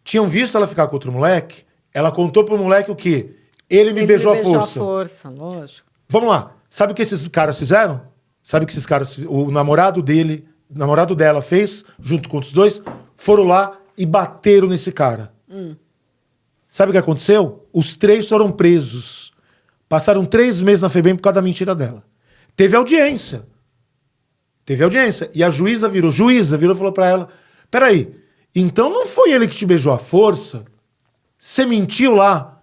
Speaker 2: tinham visto ela ficar com outro moleque, ela contou pro moleque o quê? Ele me beijou à força.
Speaker 1: Lógico.
Speaker 2: Vamos lá. Sabe o que esses caras fizeram? Sabe o que esses caras... O namorado dela fez, junto com os dois, foram lá e bateram nesse cara. Sabe o que aconteceu? Os 3 foram presos. Passaram 3 meses na FEBEM por causa da mentira dela. Teve audiência. E a juíza virou e falou pra ela, peraí, então não foi ele que te beijou à força? Você mentiu lá?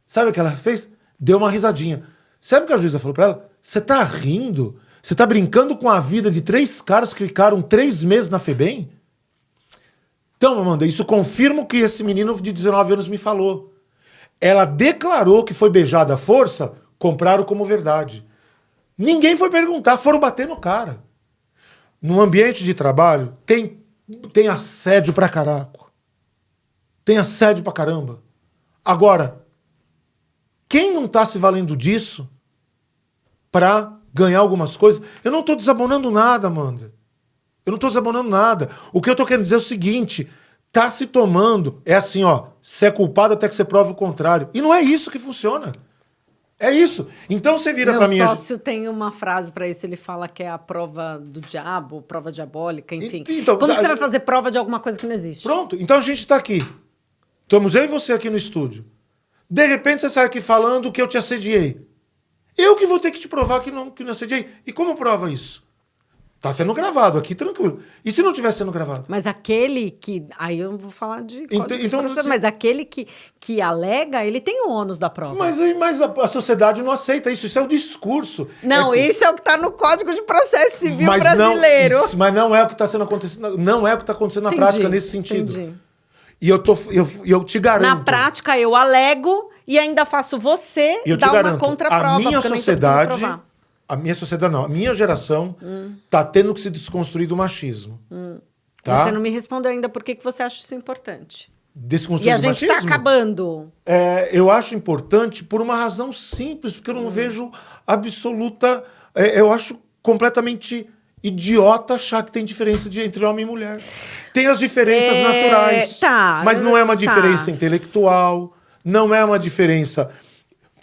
Speaker 2: Sabe o que ela fez? Deu uma risadinha. Sabe o que a juíza falou pra ela? Você tá rindo? Você tá brincando com a vida de 3 caras que ficaram 3 meses na FEBEM? Então, Amanda, isso confirma o que esse menino de 19 anos me falou. Ela declarou que foi beijada à força, compraram como verdade. Ninguém foi perguntar, foram bater no cara. No ambiente de trabalho, tem assédio pra caraca. Tem assédio pra caramba. Agora, quem não tá se valendo disso pra ganhar algumas coisas? Eu não tô desabonando nada, Amanda. Eu não tô desabonando nada. O que eu tô querendo dizer é o seguinte, tá se tomando, é assim, ó, você é culpado até que você prove o contrário. E não é isso que funciona. É isso. Então você vira pra mim...
Speaker 1: Meu sócio tem uma frase pra isso, ele fala que é a prova do diabo, prova diabólica, enfim.
Speaker 2: Então,
Speaker 1: como que você vai fazer prova de alguma coisa que não existe?
Speaker 2: Pronto, então a gente tá aqui. Estamos eu e você aqui no estúdio. De repente você sai aqui falando que eu te assediei. Eu que vou ter que te provar que não assediei. E como prova isso? Tá sendo gravado aqui, tranquilo. E se não tivesse sendo gravado?
Speaker 1: Mas aquele que... Aí eu não vou falar de...
Speaker 2: Então,
Speaker 1: mas aquele que alega, ele tem o ônus da prova.
Speaker 2: Mas a sociedade não aceita isso. Isso é o discurso.
Speaker 1: Não, isso é o que está no Código de Processo Civil
Speaker 2: mas
Speaker 1: brasileiro.
Speaker 2: Mas não é o que está acontecendo. Não é o que está acontecendo na prática nesse sentido.
Speaker 1: Entendi.
Speaker 2: E eu te garanto...
Speaker 1: Na prática, eu alego e ainda faço você dar uma contraprova.
Speaker 2: A minha sociedade... A minha geração tá tendo que se desconstruir do machismo. Tá?
Speaker 1: Você não me respondeu ainda por que você acha isso importante.
Speaker 2: Desconstruir do machismo?
Speaker 1: E a gente tá acabando.
Speaker 2: Eu acho importante por uma razão simples, porque eu não vejo absoluta... eu acho completamente idiota achar que tem diferença entre homem e mulher. Tem as diferenças naturais, mas não é uma diferença intelectual, não é uma diferença...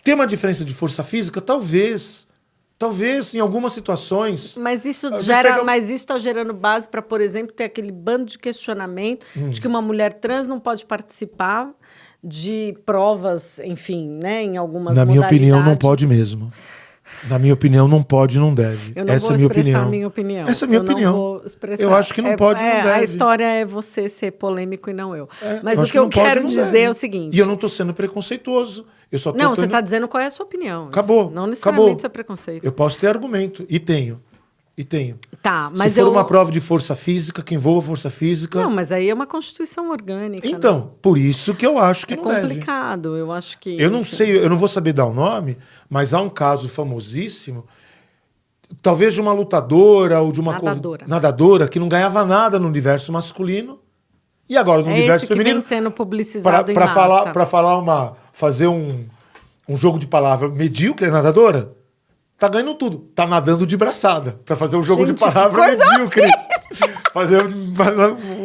Speaker 2: Tem uma diferença de força física? Talvez, em algumas situações...
Speaker 1: Mas isso está gerando base para, por exemplo, ter aquele bando de questionamento de que uma mulher trans não pode participar de provas, enfim, né, em algumas modalidades.
Speaker 2: Na minha opinião, não pode mesmo. Na minha opinião, não pode e não deve.
Speaker 1: Eu não vou expressar a minha opinião.
Speaker 2: Essa é a minha opinião.
Speaker 1: Não vou expressar.
Speaker 2: Eu acho que não pode e não deve.
Speaker 1: A história é você ser polêmico e não eu. Mas o que eu quero dizer é o seguinte...
Speaker 2: E eu não estou sendo preconceituoso.
Speaker 1: Não, você está dizendo qual é a sua opinião.
Speaker 2: Acabou.
Speaker 1: Não necessariamente isso é preconceito.
Speaker 2: Eu posso ter argumento. E tenho.
Speaker 1: Tá, mas
Speaker 2: se for uma prova de força física, que envolva força física...
Speaker 1: Não, mas aí é uma constituição orgânica.
Speaker 2: Então, né? Por isso que eu acho que não deve.
Speaker 1: É complicado, eu acho que...
Speaker 2: Eu não sei, eu não vou saber dar o nome, mas há um caso famosíssimo, talvez de uma lutadora ou de uma nadadora que não ganhava nada no universo masculino, e agora no universo feminino...
Speaker 1: Vem sendo publicizado em massa.
Speaker 2: Fazer um jogo de palavra medíocre, nadadora... Tá ganhando tudo. Tá nadando de braçada. Pra fazer um jogo de palavra medíocre.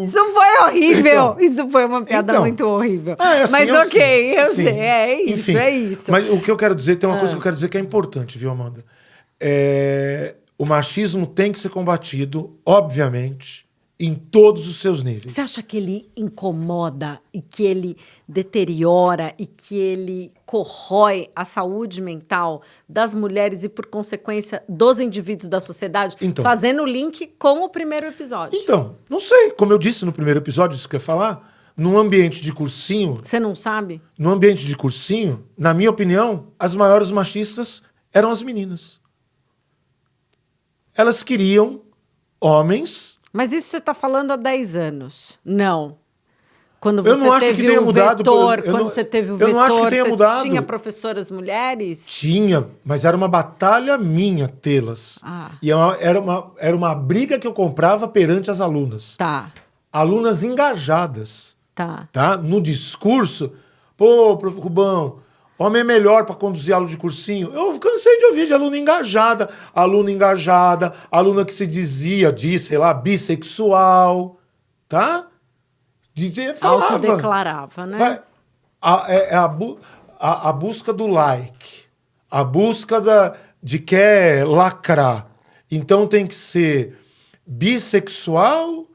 Speaker 1: Isso foi horrível. Isso foi uma piada muito horrível.
Speaker 2: Assim,
Speaker 1: mas ok, eu sei.
Speaker 2: Enfim,
Speaker 1: é isso.
Speaker 2: Mas o que eu quero dizer, tem uma coisa que eu quero dizer que é importante, viu, Amanda? O machismo tem que ser combatido, obviamente, em todos os seus níveis.
Speaker 1: Você acha que ele incomoda e que ele deteriora e que ele corrói a saúde mental das mulheres e, por consequência, dos indivíduos da sociedade?
Speaker 2: Então,
Speaker 1: fazendo o link com o primeiro episódio.
Speaker 2: Então, não sei. Como eu disse no primeiro episódio, isso que eu ia falar, num ambiente de cursinho...
Speaker 1: Você não sabe?
Speaker 2: Num ambiente de cursinho, na minha opinião, as maiores machistas eram as meninas. Elas queriam homens...
Speaker 1: Mas isso você está falando há 10 anos. Não. Quando
Speaker 2: Eu
Speaker 1: você
Speaker 2: não acho que
Speaker 1: teve
Speaker 2: tenha
Speaker 1: o
Speaker 2: mudado.
Speaker 1: vetor, quando você teve o vetor,
Speaker 2: eu não acho que tenha
Speaker 1: você
Speaker 2: mudado.
Speaker 1: tinha professoras mulheres?
Speaker 2: Tinha, mas era uma batalha minha tê-las.
Speaker 1: Ah.
Speaker 2: E era uma briga que eu comprava perante as alunas.
Speaker 1: Tá,
Speaker 2: Alunas engajadas,
Speaker 1: tá.
Speaker 2: tá? No discurso, pô, prof. Rubão, homem é melhor para conduzir aula de cursinho. Eu cansei de ouvir de aluna engajada, aluna que se diz, sei lá, bissexual, tá? Falava.
Speaker 1: Autodeclarava, né?
Speaker 2: A busca do like, a busca de quer lacrar. Então tem que ser bissexual,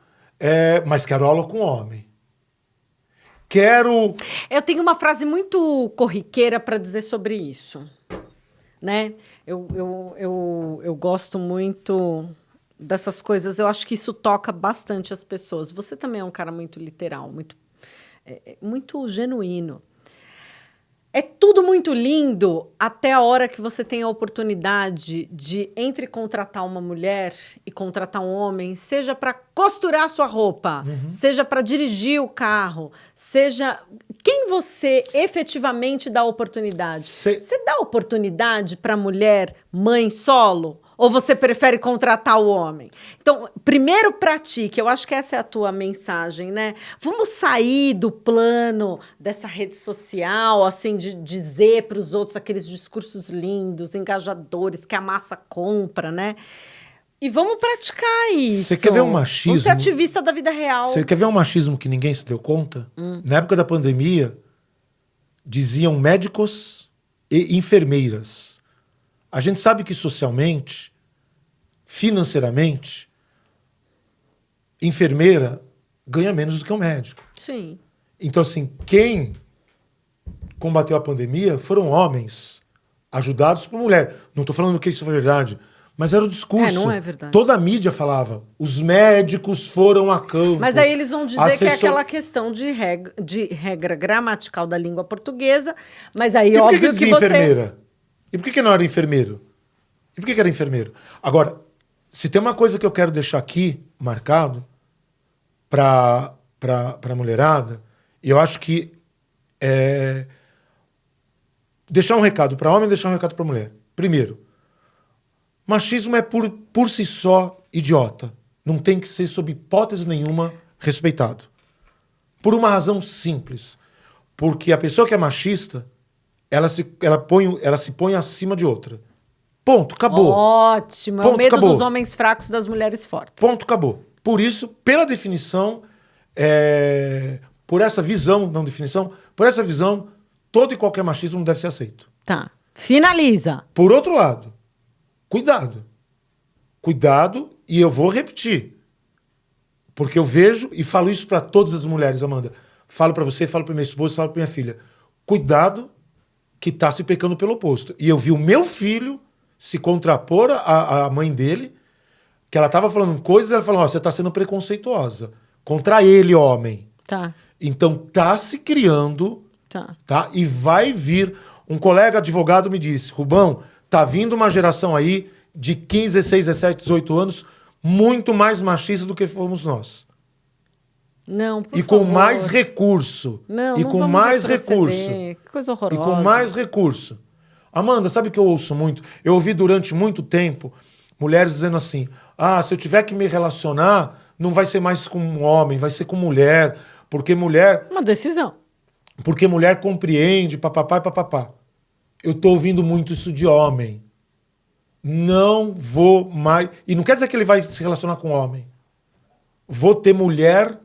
Speaker 2: mas quero aula com homem.
Speaker 1: Eu tenho uma frase muito corriqueira para dizer sobre isso, né? Eu gosto muito dessas coisas. Eu acho que isso toca bastante as pessoas. Você também é um cara muito literal, muito genuíno. É tudo muito lindo até a hora que você tem a oportunidade de, entre contratar uma mulher e contratar um homem, seja para costurar sua roupa, seja para dirigir o carro, seja... Quem você efetivamente dá oportunidade? Você dá oportunidade para mulher mãe solo? Ou você prefere contratar o homem? Então, primeiro pratique, eu acho que essa é a tua mensagem, né? Vamos sair do plano dessa rede social, assim, de dizer para os outros aqueles discursos lindos, engajadores, que a massa compra, né? E vamos praticar isso.
Speaker 2: Você quer ver um machismo?
Speaker 1: Vamos ser ativista da vida real.
Speaker 2: Você quer ver um machismo que ninguém se deu conta? Na época da pandemia, diziam médicos e enfermeiras. A gente sabe que socialmente, financeiramente, enfermeira ganha menos do que um médico.
Speaker 1: Sim.
Speaker 2: Então, assim, quem combateu a pandemia foram homens ajudados por mulher. Não estou falando que isso é verdade, mas era o discurso.
Speaker 1: Não é verdade.
Speaker 2: Toda a mídia falava, os médicos foram a campo.
Speaker 1: Mas aí eles vão dizer que é aquela questão de regra gramatical da língua portuguesa, mas aí
Speaker 2: E por
Speaker 1: óbvio
Speaker 2: que
Speaker 1: que
Speaker 2: dizia
Speaker 1: você...
Speaker 2: enfermeira? E por que não era enfermeiro? E por que era enfermeiro? Agora, se tem uma coisa que eu quero deixar aqui, marcado, para a mulherada, e eu acho que deixar um recado para homem e deixar um recado para mulher. Primeiro, machismo é por si só idiota. Não tem que ser, sob hipótese nenhuma, respeitado. Por uma razão simples. Porque a pessoa que é machista, ela se põe acima de outra. Ponto, acabou.
Speaker 1: Ótimo,
Speaker 2: Ponto,
Speaker 1: é o medo
Speaker 2: acabou.
Speaker 1: dos homens fracos das mulheres fortes.
Speaker 2: Ponto, acabou. Por isso, pela definição, por essa visão, não definição, por essa visão, todo e qualquer machismo não deve ser aceito.
Speaker 1: Tá, finaliza.
Speaker 2: Por outro lado, cuidado. Cuidado, e eu vou repetir. Porque eu vejo, e falo isso para todas as mulheres, Amanda. Falo para você, falo para minha esposa, falo para minha filha. Cuidado que está se pecando pelo oposto. E eu vi o meu filho se contrapor à mãe dele, que ela estava falando coisas, ela falou, você está sendo preconceituosa. Contra ele, homem.
Speaker 1: Tá.
Speaker 2: Então tá se criando, tá? E vai vir. Um colega advogado me disse, Rubão, tá vindo uma geração aí de 15, 16, 17, 18 anos muito mais machista do que fomos nós.
Speaker 1: Não, por
Speaker 2: E com
Speaker 1: favor.
Speaker 2: mais recurso.
Speaker 1: Não,
Speaker 2: e
Speaker 1: não
Speaker 2: com
Speaker 1: vamos
Speaker 2: mais
Speaker 1: retroceder.
Speaker 2: recurso.
Speaker 1: Que coisa horrorosa.
Speaker 2: E com mais recurso. Amanda, sabe o que eu ouço muito? Eu ouvi durante muito tempo mulheres dizendo assim, se eu tiver que me relacionar, não vai ser mais com um homem, vai ser com mulher, porque mulher...
Speaker 1: Uma decisão.
Speaker 2: Porque mulher compreende, papapá e papapá. Eu tô ouvindo muito isso de homem. Não vou mais... E não quer dizer que ele vai se relacionar com homem. Vou ter mulher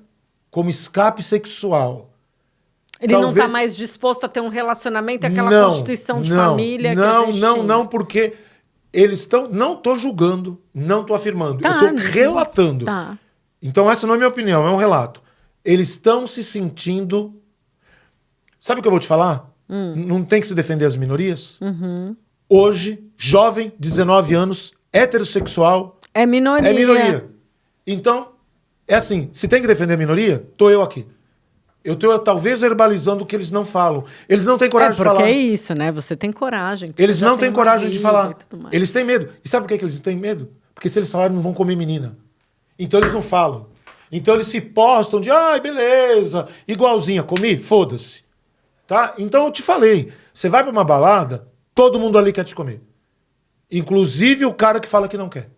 Speaker 2: como escape sexual.
Speaker 1: Ele não está mais disposto a ter um relacionamento, aquela constituição de família que a gente tinha.
Speaker 2: Não, porque eles estão... Não estou julgando, não estou afirmando. Eu estou relatando.
Speaker 1: Tá.
Speaker 2: Então essa não é minha opinião, é um relato. Eles estão se sentindo... Sabe o que eu vou te falar? Não tem que se defender as minorias? Hoje, jovem, 19 anos, heterossexual... É minoria. É minoria. Então, é assim, se tem que defender a minoria, tô eu aqui. Eu estou talvez verbalizando o que eles não falam. Eles não têm coragem de falar.
Speaker 1: Porque é isso, né? Você tem coragem.
Speaker 2: Eles não têm coragem de falar. Eles têm medo. E sabe por que eles têm medo? Porque se eles falarem, não vão comer menina. Então eles não falam. Então eles se postam de, ai, beleza, igualzinha, comi, foda-se. Tá? Então eu te falei, você vai pra uma balada, todo mundo ali quer te comer. Inclusive o cara que fala que não quer.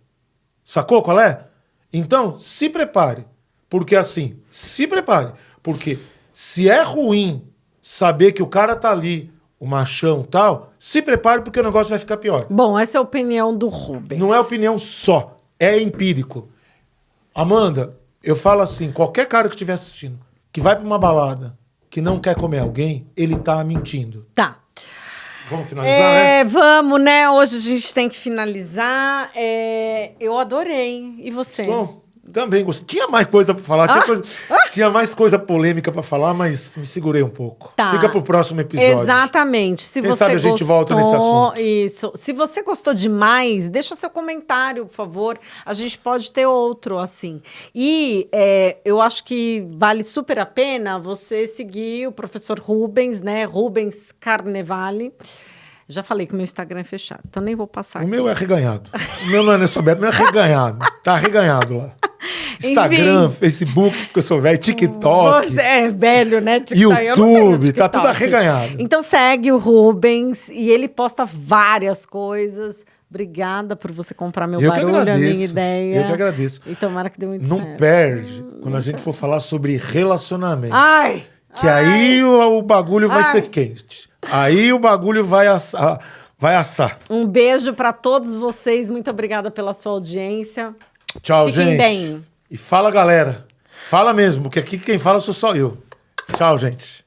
Speaker 2: Sacou qual é? Então, se prepare. Porque assim, se prepare. Porque se é ruim saber que o cara tá ali, o machão e tal, se prepare porque o negócio vai ficar pior.
Speaker 1: Bom, essa é a opinião do Rubens.
Speaker 2: Não é opinião só, é empírico. Amanda, eu falo assim, qualquer cara que estiver assistindo, que vai pra uma balada, que não quer comer alguém, ele tá mentindo.
Speaker 1: Tá.
Speaker 2: Vamos finalizar, né?
Speaker 1: Vamos, né? Hoje a gente tem que finalizar. Eu adorei. E você?
Speaker 2: Bom, também gostei. Tinha mais coisa pra falar, tinha mais coisa polêmica pra falar, mas me segurei um pouco.
Speaker 1: Tá.
Speaker 2: Fica pro próximo episódio.
Speaker 1: Exatamente. Se
Speaker 2: Quem
Speaker 1: você
Speaker 2: sabe a gente volta nesse assunto.
Speaker 1: Isso. Se você gostou demais, deixa seu comentário, por favor. A gente pode ter outro, assim. E eu acho que vale super a pena você seguir o professor Rubens, né? Rubens Carnevale. Já falei que o meu Instagram é fechado, então nem vou passar
Speaker 2: O
Speaker 1: aqui.
Speaker 2: meu é reganhado. O meu não é Nessobeb, o meu é reganhado. Tá reganhado lá. Instagram,
Speaker 1: Enfim.
Speaker 2: Facebook, porque eu sou velho, TikTok.
Speaker 1: Você é velho, né? TikTok. Eu não tenho
Speaker 2: YouTube, tá tudo
Speaker 1: TikTok.
Speaker 2: arreganhado.
Speaker 1: Então segue o Rubens e ele posta várias coisas. Obrigada por você comprar meu
Speaker 2: Eu que
Speaker 1: barulho, a
Speaker 2: agradeço.
Speaker 1: minha ideia.
Speaker 2: Eu que agradeço.
Speaker 1: E tomara que dê muito
Speaker 2: Não
Speaker 1: certo.
Speaker 2: perde quando a gente for falar sobre relacionamento.
Speaker 1: Ai!
Speaker 2: Que aí o bagulho vai
Speaker 1: Ai.
Speaker 2: ser quente. Aí o bagulho vai assar. Vai assar.
Speaker 1: Um beijo para todos vocês. Muito obrigada pela sua audiência.
Speaker 2: Tchau,
Speaker 1: Fiquem
Speaker 2: gente.
Speaker 1: bem.
Speaker 2: E fala, galera. Fala mesmo, porque aqui quem fala sou só eu. Tchau, gente.